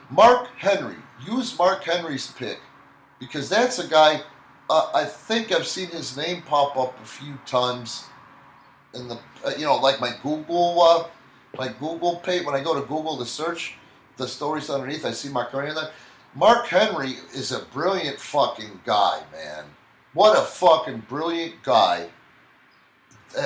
Mark Henry. Use Mark Henry's pick because that's a guy. I think I've seen his name pop up a few times in the like my Google page when I go to Google to search the stories underneath. I see Mark Henry in there. Mark Henry is a brilliant fucking guy, man. What a fucking brilliant guy.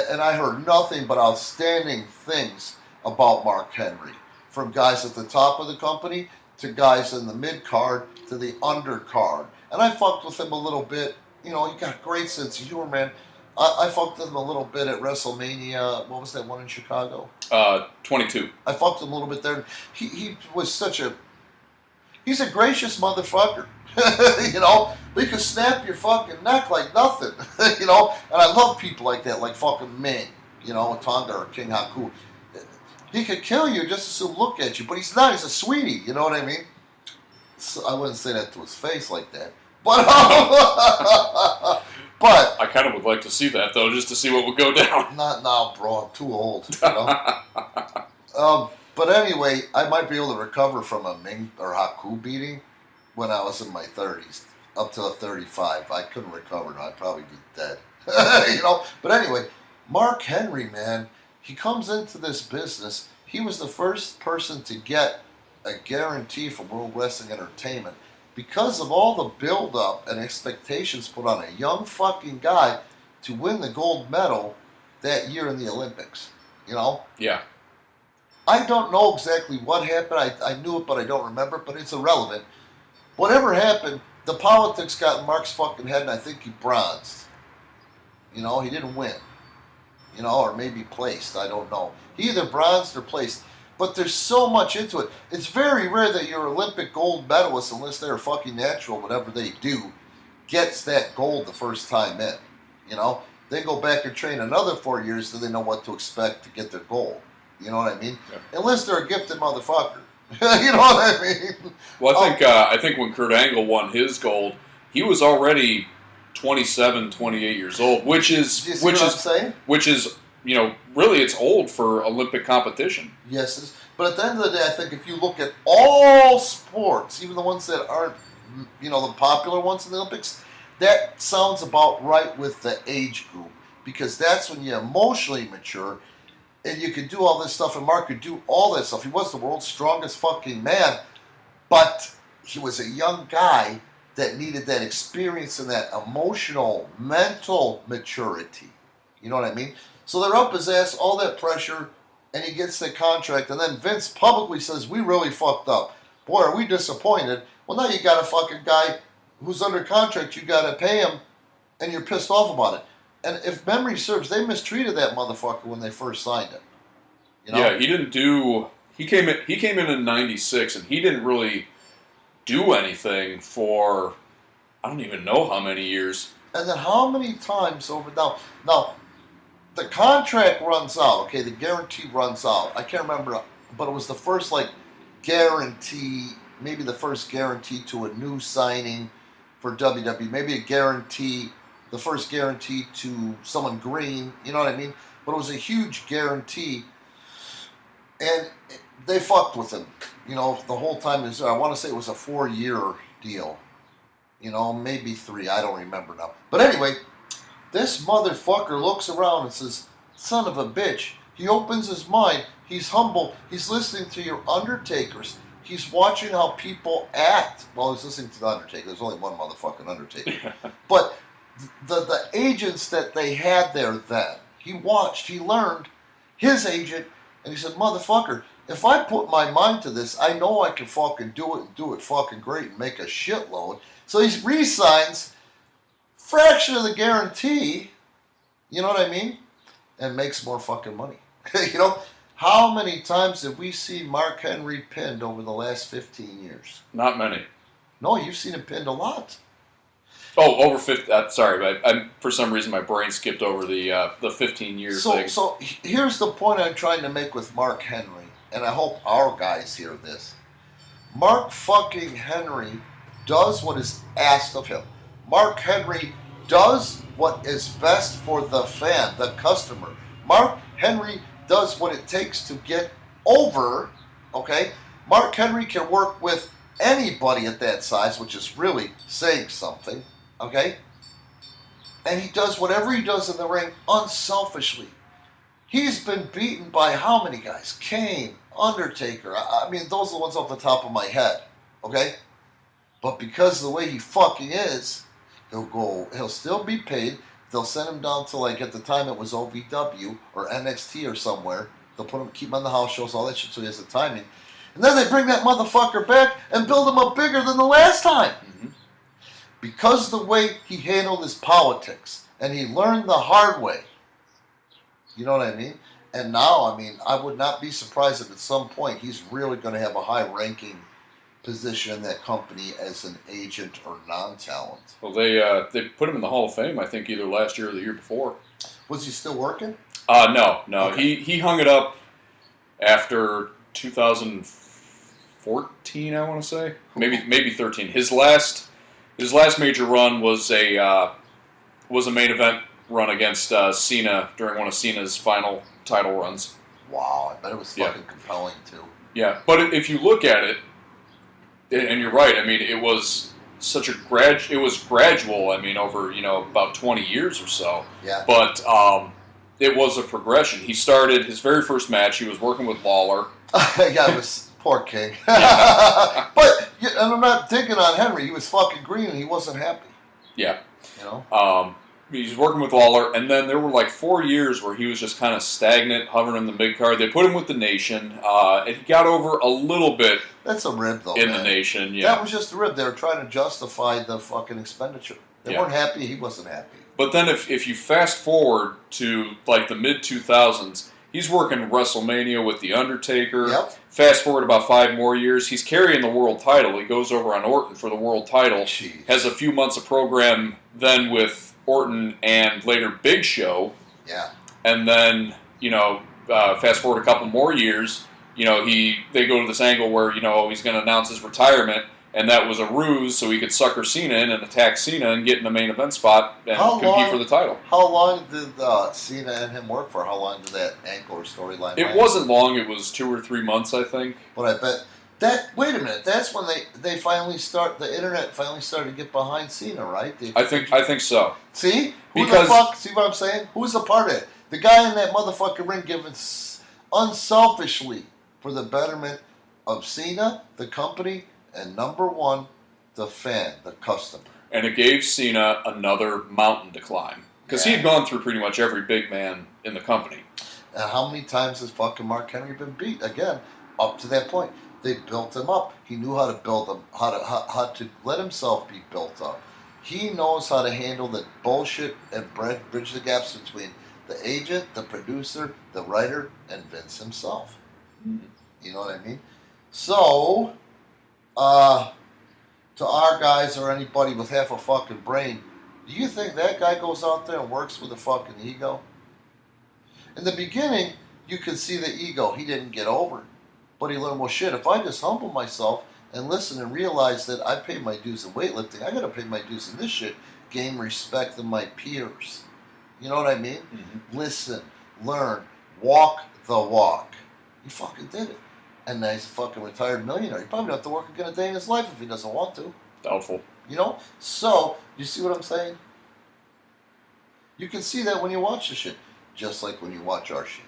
And I heard nothing but outstanding things about Mark Henry. From guys at the top of the company to guys in the mid-card to the undercard. And I fucked with him a little bit. He got a great sense of humor, man. I fucked with him a little bit at WrestleMania. What was that one in Chicago? 22. I fucked him a little bit there. He was he's a gracious motherfucker. But he could snap your fucking neck like nothing. And I love people like that, like fucking Ming, Tonga or King Haku. He could kill you just to look at you, but he's not. He's a sweetie, you know what I mean? So I wouldn't say that to his face like that. But, but I kind of would like to see that, though, just to see what would go down. Not now, bro. I'm too old, But anyway, I might be able to recover from a Ming or Haku beating when I was in my 30s, up to 35. I couldn't recover. I'd probably be dead. But anyway, Mark Henry, man, he comes into this business. He was the first person to get a guarantee from World Wrestling Entertainment because of all the build-up and expectations put on a young fucking guy to win the gold medal that year in the Olympics. Yeah. I don't know exactly what happened. I knew it, but I don't remember. But it's irrelevant. Whatever happened, the politics got in Mark's fucking head, and I think he bronzed. He didn't win. Or maybe placed. I don't know. He either bronzed or placed. But there's so much into it. It's very rare that your Olympic gold medalist, unless they're fucking natural, whatever they do, gets that gold the first time in. They go back and train another 4 years so they know what to expect to get their gold. You know what I mean? Yeah. Unless they're a gifted motherfucker. You know what I mean? Well, I think when Kurt Angle won his gold, he was already 27, 28 years old, which is really it's old for Olympic competition. Yes, but at the end of the day, I think if you look at all sports, even the ones that aren't, the popular ones in the Olympics, that sounds about right with the age group because that's when you're emotionally mature. And you could do all this stuff, and Mark could do all that stuff. He was the world's strongest fucking man, but he was a young guy that needed that experience and that emotional, mental maturity. You know what I mean? So they're up his ass, all that pressure, and he gets the contract, and then Vince publicly says, we really fucked up. Boy, are we disappointed. Well, now you got a fucking guy who's under contract, you got to pay him, and you're pissed off about it. And if memory serves, they mistreated that motherfucker when they first signed him. Yeah, he didn't do. He came in '96, and he didn't really do anything for I don't even know how many years. And then how many times over now the contract runs out. Okay, the guarantee runs out. I can't remember, but it was the first guarantee, maybe the first guarantee to a new signing for WWE. Maybe a guarantee. The first guarantee to someone green, you know what I mean? But it was a huge guarantee, and they fucked with him, the whole time. I want to say it was a 4-year deal, maybe 3, I don't remember now. But anyway, this motherfucker looks around and says, son of a bitch. He opens his mind, he's humble, he's listening to your Undertakers. He's watching how people act. Well, he's listening to the Undertaker. There's only one motherfucking Undertaker. But the agents that they had there then, he watched, he learned, his agent, and he said, motherfucker, if I put my mind to this, I know I can fucking do it and do it fucking great and make a shitload. So he re-signs, fraction of the guarantee, you know what I mean? And makes more fucking money. How many times have we seen Mark Henry pinned over the last 15 years? Not many. No, you've seen him pinned a lot. Oh, over 50. Sorry, for some reason my brain skipped over the 15 years thing. So here's the point I'm trying to make with Mark Henry, and I hope our guys hear this. Mark fucking Henry does what is asked of him. Mark Henry does what is best for the fan, the customer. Mark Henry does what it takes to get over, okay? Mark Henry can work with anybody at that size, which is really saying something, okay? And he does whatever he does in the ring unselfishly. He's been beaten by how many guys? Kane, Undertaker. I mean, those are the ones off the top of my head, okay? But because of the way he fucking is, he'll still be paid. They'll send him down to, like, at the time it was OVW or NXT or somewhere. They'll keep him on the house shows, all that shit, so he has the timing. And then they bring that motherfucker back and build him up bigger than the last time. Mm-hmm. Because of the way he handled his politics. And he learned the hard way. You know what I mean? And now, I mean, I would not be surprised if at some point he's really going to have a high-ranking position in that company as an agent or non-talent. Well, they put him in the Hall of Fame, I think, either last year or the year before. Was he still working? No. Okay. He hung it up after 2014, I want to say, maybe 13. His last major run was a main event run against Cena during one of Cena's final title runs. Wow, I bet it was fucking compelling too. Yeah, but if you look at it, and you're right. I mean, it was such a gradual. I mean, over about 20 years or so. Yeah. But it was a progression. He started his very first match. He was working with Lawler. Yeah, it was poor King. But and I'm not digging on Henry. He was fucking green and he wasn't happy. Yeah. You know. He's working with Lawler, and then there were like 4 years where he was just kind of stagnant, hovering in the mid card. They put him with the Nation, and he got over a little bit. That's a rib, though. In man. The Nation, yeah. That was just a rib. They were trying to justify the fucking expenditure. They weren't happy. He wasn't happy. But then, if you fast forward to like the mid 2000s, he's working WrestleMania with The Undertaker. Yep. Fast forward about 5 more years, he's carrying the world title. He goes over on Orton for the world title. Jeez. Has a few months of program then with Orton and later Big Show. Yeah. And then, fast forward a couple more years, they go to this angle where, he's going to announce his retirement, and that was a ruse so he could sucker Cena in and attack Cena and get in the main event spot and compete for the title. How long did Cena and him work for? How long did that angle or storyline It wasn't long. It was 2 or 3 months, I think. But I bet wait a minute, that's when the internet finally started to get behind Cena, right? I think so. See? See what I'm saying? Who's a part of it? The guy in that motherfucking ring giving unselfishly for the betterment of Cena, the company, and number one, the fan, the customer. And it gave Cena another mountain to climb. Because he had gone through pretty much every big man in the company. And how many times has fucking Mark Henry been beat? Again, up to that point. They built him up. He knew how to build him, how to let himself be built up. He knows how to handle the bullshit and bridge the gaps between the agent, the producer, the writer, and Vince himself. Mm-hmm. You know what I mean? So, to our guys or anybody with half a fucking brain, do you think that guy goes out there and works with a fucking ego? In the beginning, you could see the ego. He didn't get over it. But he learned, well, shit, if I just humble myself and listen and realize that I pay my dues in weightlifting, I got to pay my dues in this shit, gain respect in my peers. You know what I mean? Mm-hmm. Listen, learn, walk the walk. He fucking did it. And now he's a fucking retired millionaire. He probably don't have to work again a day in his life if he doesn't want to. Doubtful. You know? So, you see what I'm saying? You can see that when you watch the shit. Just like when you watch our shit.